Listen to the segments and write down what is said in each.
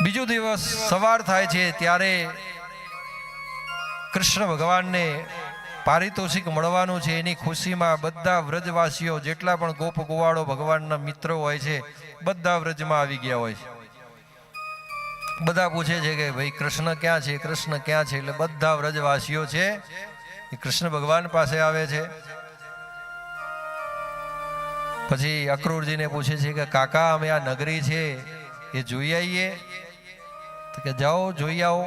બીજો દિવસ સવાર થાય છે ત્યારે કૃષ્ણ ભગવાનને પારિતોષિક મળવાનું છે. એની ખુશીમાં બધા વ્રજવાસીઓ જેટલા પણ ગોપ ગોવાળો ભગવાનના મિત્રો હોય છે બધા વ્રજમાં આવી ગયા હોય છે. બધા પૂછે છે કે ભાઈ કૃષ્ણ ક્યાં છે, કૃષ્ણ ક્યાં છે? એટલે બધા વ્રજવાસીઓ છે એ કૃષ્ણ ભગવાન પાસે આવે છે. પછી અક્રૂરજીને પૂછે છે કે કાકા અમે આ નગરી છે એ જોઈ આવીએ? તો કે જાઓ જોઈ આવો.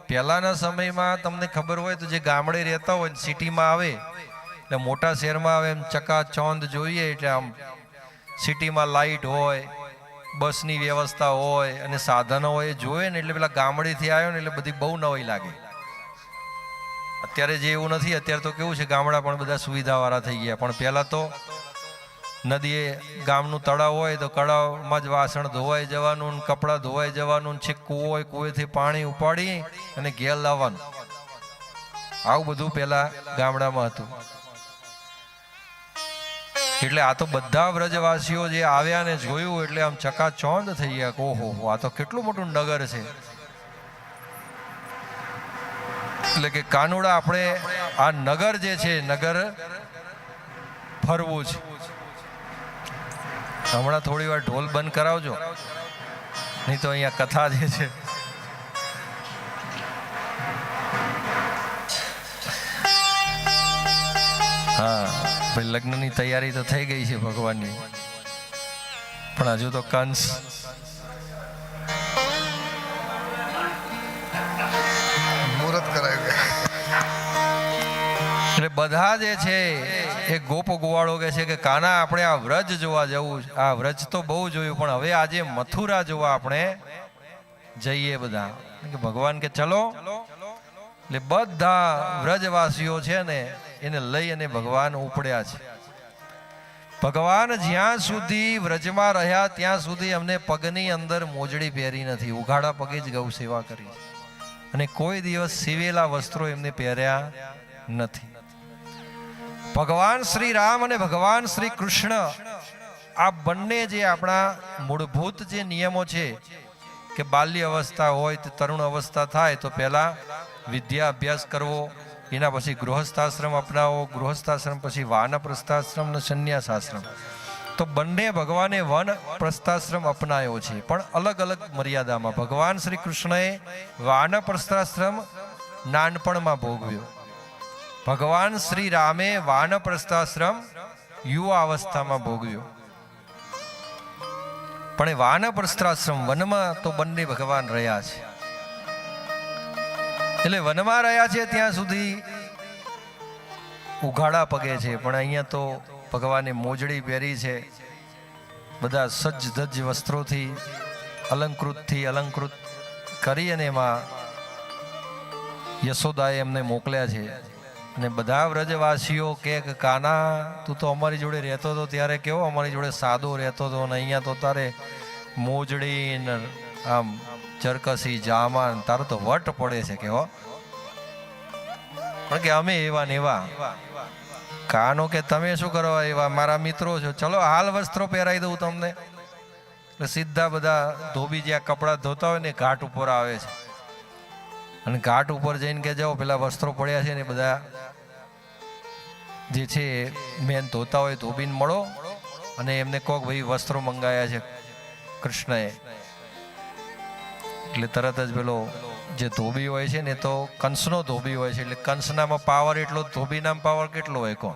પહેલાના સમયમાં તમને ખબર હોય તો જે ગામડે રહેતા હોય સિટીમાં આવે એટલે મોટા શહેરમાં આવે એમ ચકાચોંધ જોઈએ એટલે આમ સિટીમાં લાઇટ હોય, બસની વ્યવસ્થા હોય અને સાધનો હોય એ જોવે ને એટલે પેલા ગામડેથી આવ્યો ને એટલે બધી બહુ નવાઈ લાગે. અત્યારે જે એવું નથી, અત્યારે તો કેવું છે ગામડા પણ બધા સુવિધાવાળા થઈ ગયા. પણ પહેલાં તો નદીએ ગામનું તળાવ હોય તો તળાવમાં જ વાસણ ધોવાઈ જવાનું, કપડાં ધોવાઈ જવાનું, છેક કૂવો હોય કૂવેથી પાણી ઉપાડી અને ઘેર લાવવાનું. આવું બધું પહેલા ગામડામાં હતું. એટલે આ તો બધા વ્રજવાસીઓ જે આવ્યા ને જોયું એટલે આમ ચકાચોંધ થઈ ગયા. ઓહો, આ તો કેટલું મોટું નગર છે. એટલે કે કાનુડા આપણે આ નગર જે છે નગર ફરવું છે. હમણાં થોડી વાર ઢોલ બંધ કરાવજો, નહીં તો અહીંયા કથા જે છે હા ભાઈ લગ્નની તૈયારી તો થઈ ગઈ છે ભગવાનની, પણ હજુ તો કંસ મુહૂર્ત કરાવી ગયા. એટલે બધા જે છે એ ગોપ ગોવાળો કે છે કે કાના આપણે આ વ્રજ જોવા જવું. આ વ્રજ તો બહુ જોયું પણ હવે આજે મથુરા જોવા આપણે જઈએ બધા. કે ભગવાન કે ચલો. એટલે બધા વ્રજવાસીઓ છે ને એને લઈ અને ભગવાન ઉપડ્યા છે. ભગવાન જ્યાં સુધી વ્રજમાં રહ્યા ત્યાં સુધી અમને પગની અંદર મોજડી પહેરી નથી, ઉઘાડા પગે જ ગૌ સેવા કરી અને કોઈ દિવસ સીવેલા વસ્ત્રો એમને પહેર્યા નથી. ભગવાન શ્રી રામ અને ભગવાન શ્રી કૃષ્ણ આ બંને જે આપણા મૂળભૂત જે નિયમો છે કે બાલ્ય અવસ્થા હોય તો તરુણ અવસ્થા થાય તો પહેલા વિદ્યા અભ્યાસ કરવો, એના પછી ગૃહસ્થાશ્રમ અપનાવો, ગૃહસ્થાશ્રમ પછી વાનપ્રસ્થાશ્રમ અને સંન્યાસાશ્રમ. તો બંને ભગવાને વન પ્રસ્થાશ્રમ અપનાવ્યો છે પણ અલગ અલગ મર્યાદામાં. ભગવાન શ્રી કૃષ્ણએ વાનપ્રસ્થાશ્રમ નાનપણમાં ભોગવ્યો. ભગવાન શ્રી રામે વાનપ્રસ્થાશ્રમ યુવા અવસ્થામાં ભોગવ્યો. પણ એ વાનપ્રસ્થાશ્રમ વનમાં તો બંને ભગવાન રહ્યા છે. એટલે વનમાં રહ્યા છે ત્યાં સુધી ઉઘાડા પગે છે, પણ અહીંયા તો ભગવાને મોજડી પહેરી છે. બધા સજ્જ ધજ વસ્ત્રોથી અલંકૃત કરી અને એમાં યશોદાએ એમને મોકલ્યા છે. અને બધા વ્રજવાસીઓ કે કાના તું તો અમારી જોડે રહેતો હતો ત્યારે કેવો અમારી જોડે સાદો રહેતો હતો અને અહીંયા તો તારે મોજડી ને આમ ચરકસી જામા તારો તો વટ પડે છે કે હો. પણ કે અમે એવા ને એવા. કાનો કે તમે શું કરવા એવા, મારા મિત્રો છો, ચલો હાલ વસ્ત્રો પહેરાવી દઉં તમને. એટલે સીધા બધા ધોબી જ્યાં કપડાં ધોતા હોય ને ઘાટ ઉપર આવે છે અને ઘાટ ઉપર જઈને કે જાઓ પેલા વસ્ત્રો પડ્યા છે ને બધા જે છે મેન ધોતા હોય ધોબીને મળો અને એમને કહો ભાઈ વસ્ત્રો મંગાયા છે કૃષ્ણએ. એટલે તરત જ પેલો જે ધોબી હોય છે ને તો કંસનો ધોબી હોય છે, એટલે કંસનામાં પાવર એટલો, ધોબીનામાં પાવર કેટલો હોય કહો.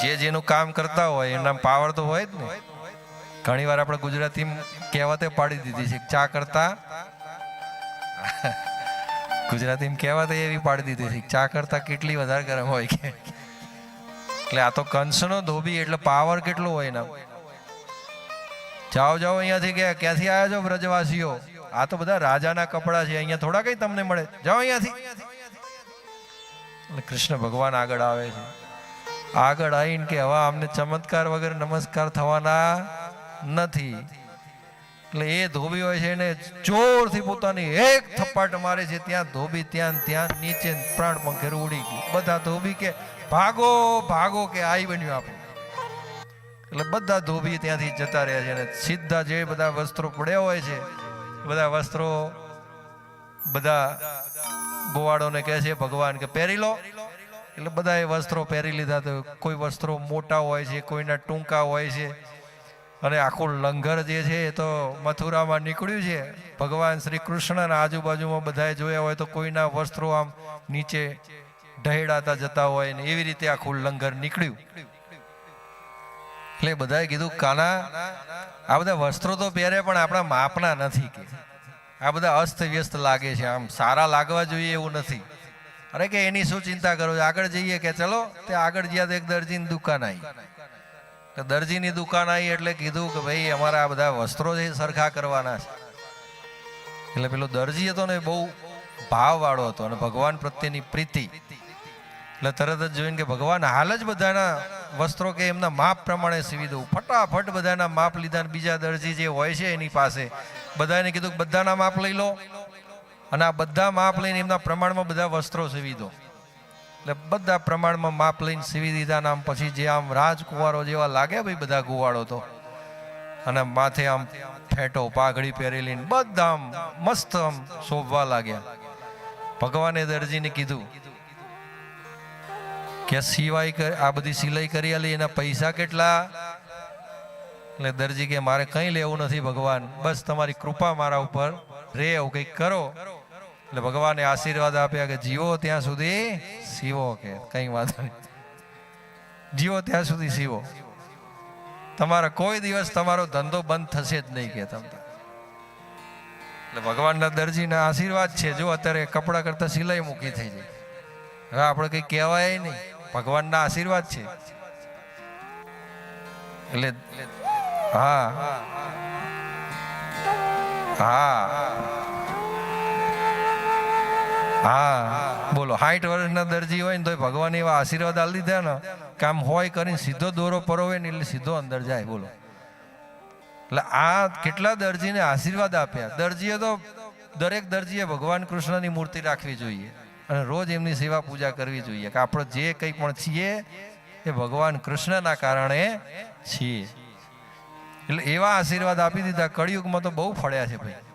જે જેનું કામ કરતા હોય એના પાવર તો હોય જ ને. ઘણી વાર આપણે ગુજરાતી કહેવતે પાડી દીધી છે ચા કરતા ગુજરાતી કહેવત એવી પાડી દીધી છે ચા કરતા કેટલી વધારે ગરમ હોય કે. એટલે આ તો કંસનો ધોબી એટલે પાવર કેટલો હોય એના. જાઓ અહીંયાથી કે ક્યાંથી આવ્યા છો વ્રજવાસીઓ? આ તો બધા રાજાના કપડા છે, અહીંયા થોડા કઈ તમને મળે, જાઓ અહીંયાથી. એટલે કૃષ્ણ ભગવાન આગળ આવે છે. આગળ આવીને કે હવે અમને ચમત્કાર વગર નમસ્કાર થવાના નથી. એટલે એ ધોબી હોય છે એને જોરથી પોતાની એક થપ્પાટ મારે છે. ત્યાં ધોબી ત્યાં નીચે પ્રાણ પંખેર ઉડી ગઈ. બધા ધોબી કે ભાગો ભાગો કે આઈ બન્યું આપણું. એટલે બધા ધોબી ત્યાંથી જતા રહ્યા છે અને સીધા જે બધા વસ્ત્રો પડ્યા હોય છે બધા વસ્ત્રો બધા ગોવાળોને કહે છે ભગવાન કે પહેરી લો. એટલે બધા એ વસ્ત્રો પહેરી લીધા. તો કોઈ વસ્ત્રો મોટા હોય છે, કોઈના ટૂંકા હોય છે, અને આખું લંગર જે છે એ તો મથુરામાં નીકળ્યું છે. ભગવાન શ્રી કૃષ્ણના આજુબાજુમાં બધાએ જોયા હોય તો કોઈના વસ્ત્રો આમ નીચે ઢહેડાતા જતા હોય ને એવી રીતે આખું લંગર નીકળ્યું. એટલે બધાએ કીધું કાના આ બધા વસ્ત્રો તો પહેરે પણ આપણા માપના નથી, કે આ બધા અસ્ત વ્યસ્ત લાગે છે, આમ સારા લાગવા જોઈએ એવું નથી. અરે કે એની શું ચિંતા કરો છો, આગળ જઈએ. કે ચલો. તે આગળ ગયા તો એક દરજીની દુકાન આવી. દરજીની દુકાન આવી એટલે કીધું કે ભાઈ અમારા આ બધા વસ્ત્રો છે સરખા કરવાના છે. એટલે પેલો દરજી હતો ને બહુ ભાવવાળો હતો અને ભગવાન પ્રત્યેની પ્રીતિ. એટલે તરત જ જોઈને કે ભગવાન હાલ જ બધાના વસ્ત્રો કે એમના માપ પ્રમાણે સીવી દઉં. ફટાફટ બધાના માપ લીધા. બીજા દરજી જે હોય છે એની પાસે બધાને કીધું કે બધાના માપ લઈ લો અને આ બધા માપ લઈને એમના પ્રમાણમાં બધા વસ્ત્રો સીવી દો. એટલે બધા પ્રમાણમાં માપ લઈને સીવી દીધા. આમ પછી જે આમ રાજકુંવારો જેવા લાગે ભાઈ બધા કુવાડો તો, અને માથે આમ ફેંટો પાઘડી પહેરેલી બધા આમ મસ્ત આમ શોભવા લાગ્યા. ભગવાને દરજીને કીધું કે સિવાય આ બધી સિલાઈ કરી આલી, એના પૈસા કેટલા? એટલે દરજી કે મારે કંઈ લેવું નથી ભગવાન, બસ તમારી કૃપા મારા ઉપર રે, એવું કંઈક કરો. એટલે ભગવાને આશીર્વાદ આપ્યા કે જીવો ત્યાં સુધી સીવો, કે કંઈ વાંધો નહીં, જીવો ત્યાં સુધી સીવો, તમારા કોઈ દિવસ તમારો ધંધો બંધ થશે જ નહીં કે તમને. એટલે ભગવાનના દરજીના આશીર્વાદ છે. જો અત્યારે કપડા કરતા સિલાઈ મૂકી થઈ જાય, હવે આપણે કંઈ કહેવાય નહીં, ભગવાનના આશીર્વાદ છે. એટલે હા હા હા બોલો. 60 વર્ષના દરજી હોય ને તો ભગવાન એવા આશીર્વાદ આપી દીધા ને કે આમ હોય કરીને સીધો દોરો પરોવે ને એટલે સીધો અંદર જાય. બોલો. એટલે આ કેટલા દરજીને આશીર્વાદ આપ્યા. દરજીએ તો દરેક દરજીએ ભગવાન કૃષ્ણની મૂર્તિ રાખવી જોઈએ અને રોજ એમની સેવા પૂજા કરવી જોઈએ કે આપણે જે કંઈ પણ છીએ એ ભગવાન કૃષ્ણના કારણે છીએ. એટલે એવા આશીર્વાદ આપી દીધા. કળિયુગમાં તો બહુ ફળ્યા છે ભાઈ.